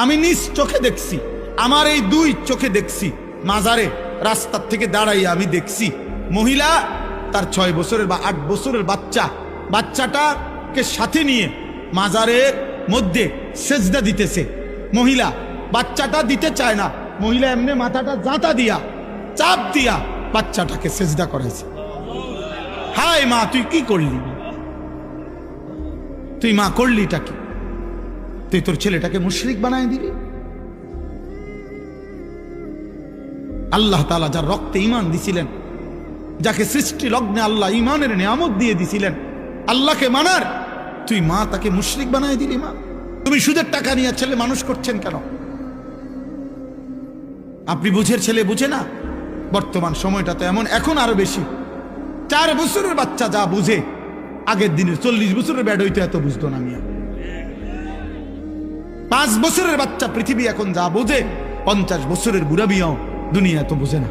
আমি নিজ চোখে দেখছি, আমার এই দুই চোখে দেখছি, মাজারে রাস্তার থেকে দাঁড়াইয়া আমি দেখছি মহিলা তার 6 বছরের বা 8 বছরের বাচ্চাটাকে সাথে নিয়ে মাজারের মধ্যে সেজদা দিতেছে। মহিলা বাচ্চাটা দিতে চায় না, মহিলা এমনি মাথাটা জাঁতা দিয়া চাপ দিয়া বাচ্চাটাকে সেজদা করাইছে। হায় মা, তুই কি করলি? তুই মা করলিটা কি? তুই তোর ছেলেটাকে মুশরিক বানায় দিবি? আল্লাহ তাআলা যার রক্তে ঈমান দিছিলেন, যাকে সৃষ্টি লগ্নে আল্লাহ ঈমানের নিয়ামত দিয়ে দিছিলেন, আল্লাহকে মানার, তুই মা তাকে মুশরিক বানায় দিলি। মা, তুমি সুদের টাকা নিয়ে ছেলে মানুষ করছেন কেন? আপনি বুঝের ছেলে বুঝে না? বর্তমান সময়টা তো এমন, এখন আরো বেশি। 4 বছরের বাচ্চা যা বুঝে, আগের দিনে 40 বছরের ব্যাড হইতে এত বুঝতো না মিয়া। 5 বছরের বাচ্চা পৃথিবী এখন যা বোঝে, 50 বছরের বুড়া বিয়াও দুনিয়া এত বোঝে না।